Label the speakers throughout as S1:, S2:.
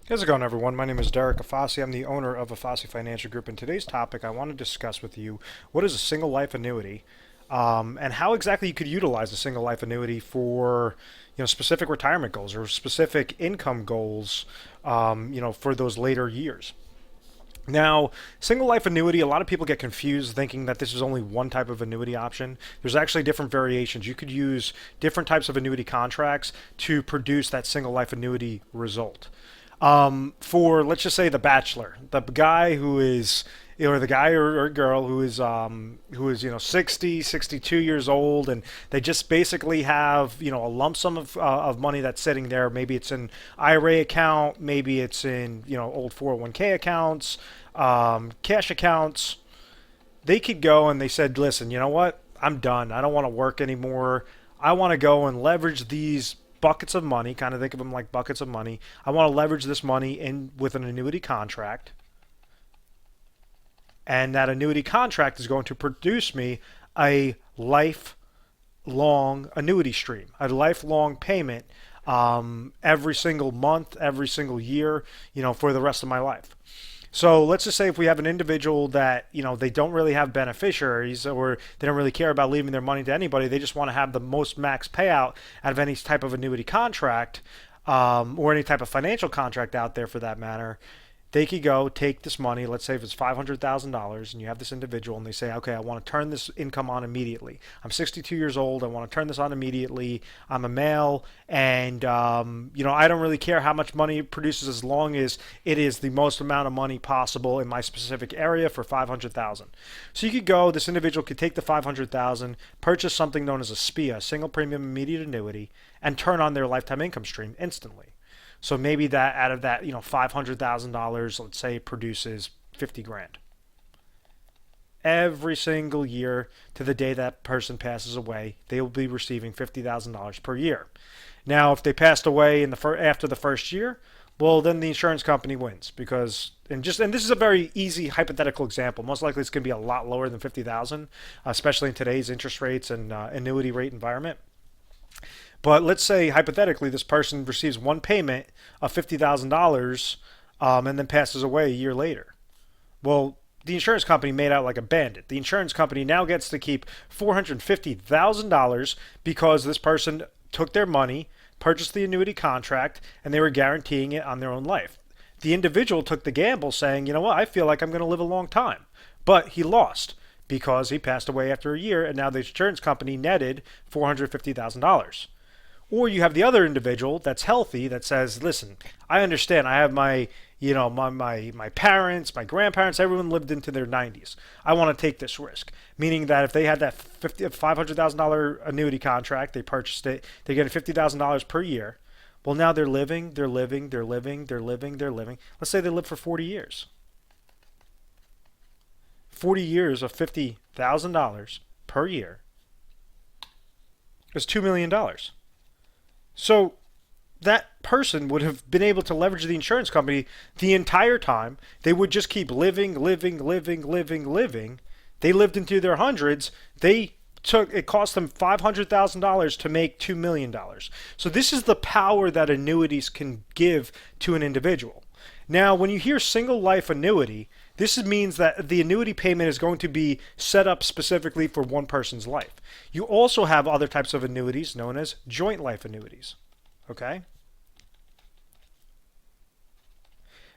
S1: How's it going, everyone? My name is Derek Afasi. I'm the owner of Afasi Financial Group. And today's topic, I want to discuss with you what is a single life annuity, and how exactly you could utilize a single life annuity for, specific retirement goals or specific income goals, for those later years. Now, single life annuity, a lot of people get confused thinking that this is only one type of annuity option. There's actually different variations. You could use different types of annuity contracts to produce that single life annuity result. For, let's just say, the bachelor, the guy who is, or the guy or girl who is 60, 62 years old, and they just basically have a lump sum of money that's sitting there. Maybe it's an IRA account, maybe it's in old 401k accounts, cash accounts. They could go and they said, listen, you know what? I'm done. I don't want to work anymore. I want to go and leverage these buckets of money, kind of think of them like buckets of money. I want to leverage this money in with an annuity contract. And that annuity contract is going to produce me a lifelong annuity stream, a lifelong payment, every single month, every single year, for the rest of my life. So let's just say if we have an individual that, they don't really have beneficiaries, or they don't really care about leaving their money to anybody. They just want to have the most max payout out of any type of annuity contract, or any type of financial contract out there for that matter. They could go take this money. Let's say if it's $500,000 and you have this individual and they say, okay, I want to turn this income on immediately. I'm 62 years old. I want to turn this on immediately. I'm a male, and I don't really care how much money it produces as long as it is the most amount of money possible in my specific area for 500,000. So you could go. This individual could take the 500,000, purchase something known as a SPIA, single premium immediate annuity, and turn on their lifetime income stream instantly. So maybe that out of that, $500,000, let's say, produces 50 grand. Every single year to the day that person passes away, they will be receiving $50,000 per year. Now, if they passed away after the first year, well, then the insurance company wins because and this is a very easy hypothetical example. Most likely, it's going to be a lot lower than 50,000, especially in today's interest rates and annuity rate environment. But let's say hypothetically, this person receives one payment of $50,000, and then passes away a year later. Well, the insurance company made out like a bandit. The insurance company now gets to keep $450,000 because this person took their money, purchased the annuity contract, and they were guaranteeing it on their own life. The individual took the gamble saying, you know what, I feel like I'm going to live a long time. But he lost because he passed away after a year, and now the insurance company netted $450,000. Or you have the other individual that's healthy that says, listen, I understand. I have my parents, my grandparents, everyone lived into their 90s. I want to take this risk. Meaning that if they had that $500,000 annuity contract, they purchased it, they get $50,000 per year. Well, now they're living. Let's say they live for 40 years. 40 years of $50,000 per year is $2 million. So that person would have been able to leverage the insurance company the entire time. They would just keep living. They lived into their hundreds. It cost them $500,000 to make $2 million. So this is the power that annuities can give to an individual. Now, when you hear single life annuity, this means that the annuity payment is going to be set up specifically for one person's life. You also have other types of annuities known as joint life annuities. Okay?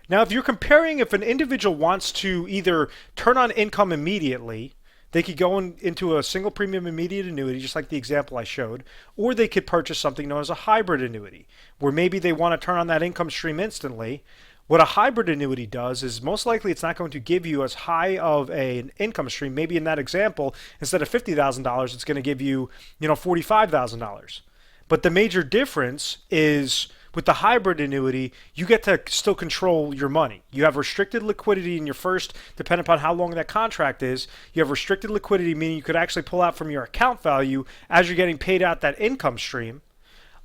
S1: Now, if you're comparing if an individual wants to either turn on income immediately, they could go into a single premium immediate annuity, just like the example I showed, or they could purchase something known as a hybrid annuity, where maybe they want to turn on that income stream instantly. What a hybrid annuity does is most likely it's not going to give you as high of an income stream. Maybe in that example, instead of $50,000, it's going to give you, $45,000. But the major difference is with the hybrid annuity, you get to still control your money. You have restricted liquidity in your first, depending upon how long that contract is. You have restricted liquidity, meaning you could actually pull out from your account value as you're getting paid out that income stream.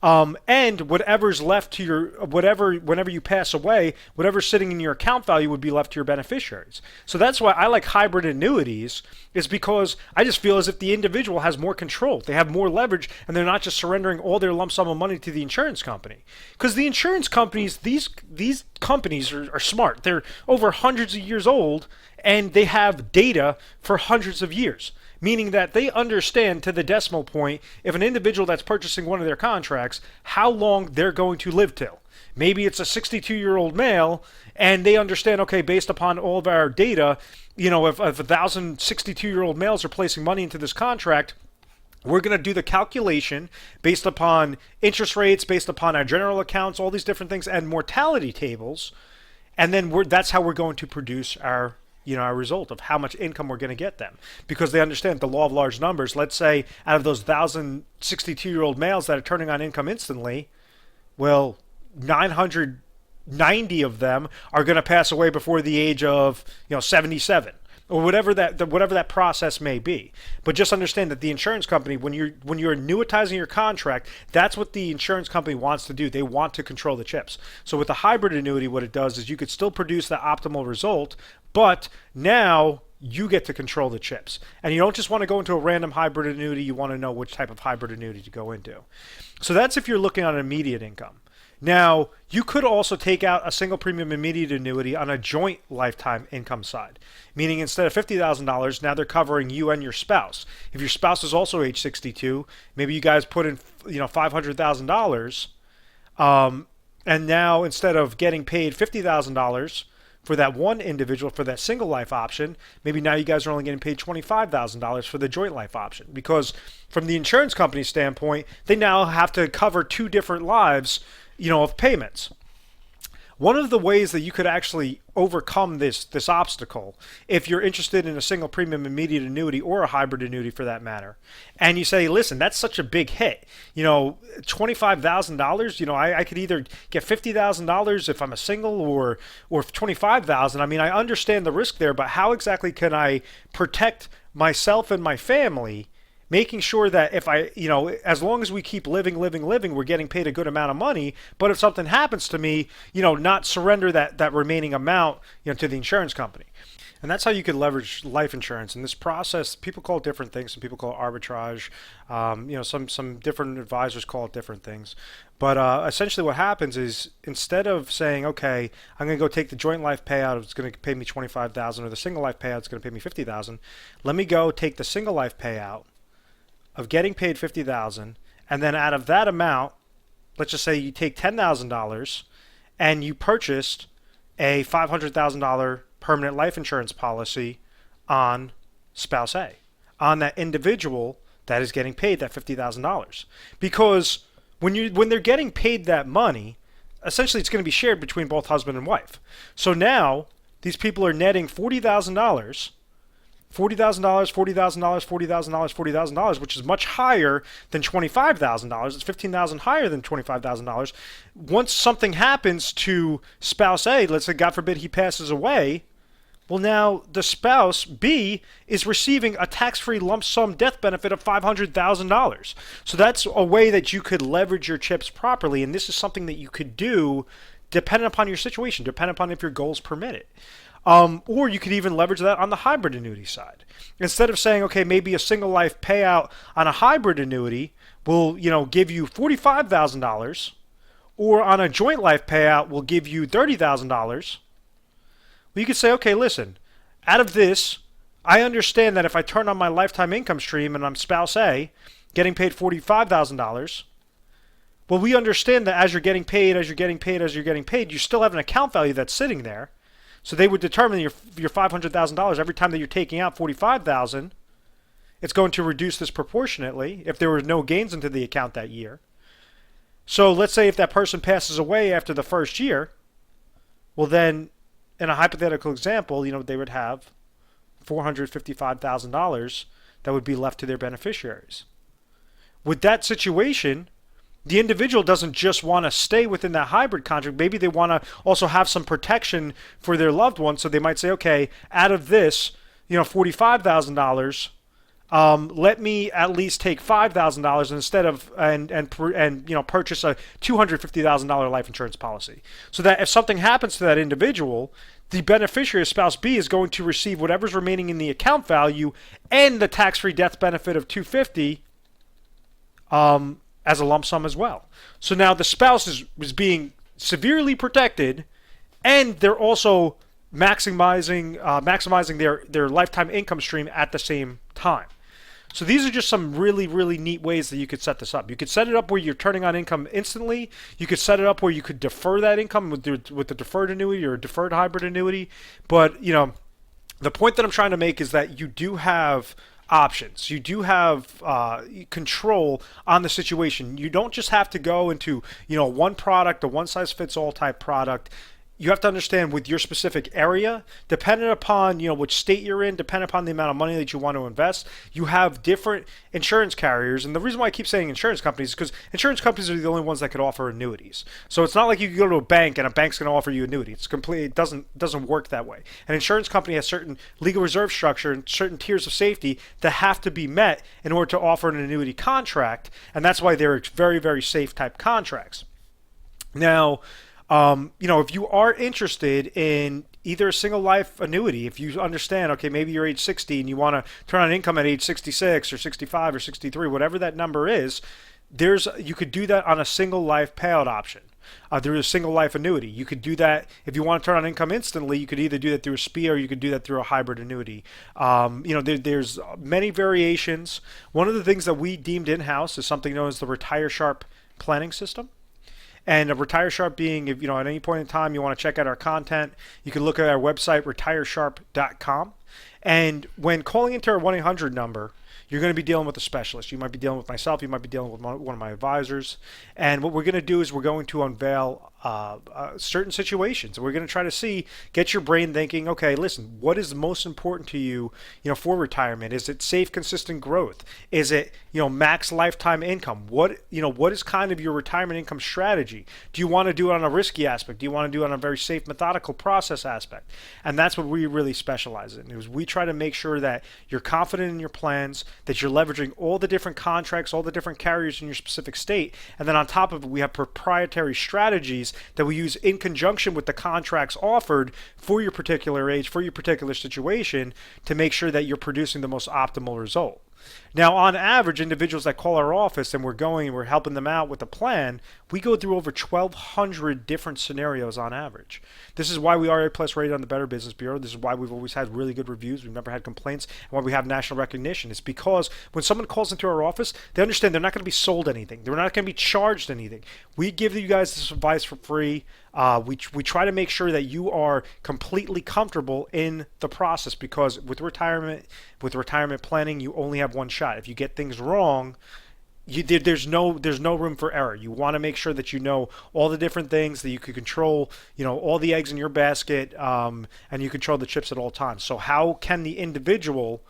S1: And whatever's left to your whenever you pass away, whatever's sitting in your account value would be left to your beneficiaries. So that's why I like hybrid annuities, is because I just feel as if the individual has more control. They have more leverage, and they're not just surrendering all their lump sum of money to the insurance company. Because the insurance companies, these companies are smart. They're over hundreds of years old, and they have data for hundreds of years, meaning that they understand to the decimal point if an individual that's purchasing one of their contracts, how long they're going to live till. Maybe it's a 62-year-old male, and they understand, okay, based upon all of our data, if 1,000 62-year-old males are placing money into this contract, we're going to do the calculation based upon interest rates, based upon our general accounts, all these different things, and mortality tables, and then that's how we're going to produce our result of how much income we're going to get them, because they understand the law of large numbers. Let's say out of those 1,000 62-year-old males that are turning on income instantly, well, 990 of them are going to pass away before the age of 77, or whatever that process may be. But just understand that the insurance company, when you're annuitizing your contract, that's what the insurance company wants to do. They want to control the chips. So with the hybrid annuity, what it does is you could still produce the optimal result, but now you get to control the chips. And you don't just want to go into a random hybrid annuity, you want to know which type of hybrid annuity to go into. So that's if you're looking at immediate income. Now, you could also take out a single premium immediate annuity on a joint lifetime income side, meaning instead of $50,000, now they're covering you and your spouse. If your spouse is also age 62, maybe you guys put in $500,000, and now instead of getting paid $50,000 for that one individual for that single life option, maybe now you guys are only getting paid $25,000 for the joint life option, because from the insurance company standpoint, they now have to cover two different lives of payments. One of the ways that you could actually overcome this obstacle, if you're interested in a single premium immediate annuity or a hybrid annuity for that matter, and you say, listen, that's such a big hit, $25,000, I could either get $50,000 if I'm a single or $25,000. I mean, I understand the risk there, but how exactly can I protect myself and my family, making sure that if as long as we keep living, we're getting paid a good amount of money, but if something happens to me, not surrender that remaining amount, to the insurance company. And that's how you could leverage life insurance. In this process, people call it different things. Some people call it arbitrage. Some different advisors call it different things. But essentially what happens is, instead of saying, okay, I'm going to go take the joint life payout, it's going to pay me $25,000, or the single life payout, it's going to pay me $50,000, let me go take the single life payout of getting paid $50,000, and then out of that amount, let's just say you take $10,000 and you purchased a $500,000 permanent life insurance policy on spouse A, on that individual that is getting paid that $50,000. Because when they're getting paid that money, essentially it's going to be shared between both husband and wife. So now these people are netting $40,000, $40,000, which is much higher than $25,000. It's $15,000 higher than $25,000. Once something happens to spouse A, let's say God forbid he passes away, well, now the spouse B is receiving a tax-free lump sum death benefit of $500,000. So that's a way that you could leverage your chips properly, and this is something that you could do depending upon your situation, depending upon if your goals permit it. Or you could even leverage that on the hybrid annuity side. Instead of saying, okay, maybe a single life payout on a hybrid annuity will, give you $45,000, or on a joint life payout will give you $30,000. Well, you could say, okay, listen, out of this, I understand that if I turn on my lifetime income stream and I'm spouse A, getting paid $45,000, well, we understand that as you're getting paid, you still have an account value that's sitting there. So they would determine your $500,000 every time that you're taking out $45,000. It's going to reduce this proportionately if there were no gains into the account that year. So let's say if that person passes away after the first year, well then, in a hypothetical example, they would have $455,000 that would be left to their beneficiaries. With that situation, the individual doesn't just want to stay within that hybrid contract. Maybe they want to also have some protection for their loved one. So they might say, okay, out of this, $45,000, let me at least take $5,000 instead of and purchase a $250,000 life insurance policy, so that if something happens to that individual, the beneficiary of spouse B is going to receive whatever's remaining in the account value and the tax-free death benefit of 250 as a lump sum as well. So now the spouse is being severely protected, and they're also maximizing their lifetime income stream at the same time. So these are just some really, really neat ways that you could set this up. You could set it up where you're turning on income instantly. You could set it up where you could defer that income with the deferred annuity or a deferred hybrid annuity. But the point that I'm trying to make is that you do have options. You do have control on the situation. You don't just have to go into one product, a one-size-fits-all type product. You have to understand with your specific area, dependent upon which state you're in, dependent upon the amount of money that you want to invest, you have different insurance carriers. And the reason why I keep saying insurance companies is because insurance companies are the only ones that could offer annuities. So it's not like you can go to a bank and a bank's going to offer you annuity. It doesn't work that way. An insurance company has certain legal reserve structure and certain tiers of safety that have to be met in order to offer an annuity contract, and that's why they're very, very safe type contracts. Now, if you are interested in either a single life annuity, if you understand, okay, maybe you're age 60 and you want to turn on income at age 66 or 65 or 63, whatever that number is, you could do that on a single life payout option. Through a single life annuity. You could do that if you want to turn on income instantly. You could either do that through a SPIA or you could do that through a hybrid annuity. There's many variations. One of the things that we deemed in-house is something known as the Retire Sharp planning system. And a Retire Sharp being, if at any point in time you want to check out our content, you can look at our website, retiresharp.com. And when calling into our 1-800 number, you're going to be dealing with a specialist. You might be dealing with myself. You might be dealing with one of my advisors. And what we're going to do is we're going to unveil certain situations. We're going to try to get your brain thinking, okay, listen, what is most important to you, for retirement? Is it safe, consistent growth? Is it, max lifetime income? What is kind of your retirement income strategy? Do you want to do it on a risky aspect? Do you want to do it on a very safe, methodical process aspect? And that's what we really specialize in. Is we try to make sure that you're confident in your plans, that you're leveraging all the different contracts, all the different carriers in your specific state, and then on top of it, we have proprietary strategies that we use in conjunction with the contracts offered for your particular age, for your particular situation, to make sure that you're producing the most optimal result. Now, on average, individuals that call our office and we're helping them out with a plan, we go through over 1,200 different scenarios on average. This is why we are A+ rated on the Better Business Bureau. This is why we've always had really good reviews. We've never had complaints, and why we have national recognition. It's because when someone calls into our office, they understand they're not going to be sold anything. They're not going to be charged anything. We give you guys this advice for free. We try to make sure that you are completely comfortable in the process, because with retirement planning, you only have one shot. If you get things wrong, there's no room for error. You want to make sure that you know all the different things, that you can control, all the eggs in your basket, and you control the chips at all times. So how can the individual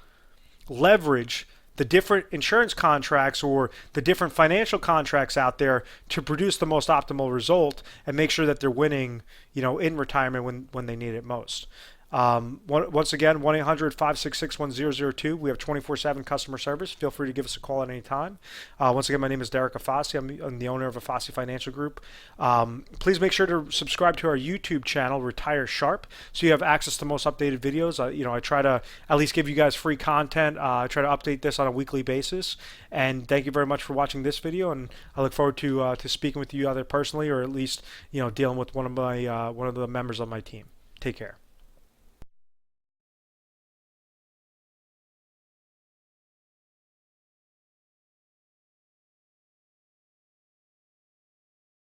S1: leverage the different insurance contracts or the different financial contracts out there to produce the most optimal result and make sure that they're winning, in retirement when they need it most? Once again, 1-800-566-1002. We have 24/7 customer service. Feel free to give us a call at any time. Once again, my name is Derek Afasi. I'm the owner of Afasi Financial Group. Please make sure to subscribe to our YouTube channel, Retire Sharp, so you have access to most updated videos. I try to at least give you guys free content. I try to update this on a weekly basis. And thank you very much for watching this video. And I look forward to speaking with you either personally or at least dealing with one of the members of my team. Take care.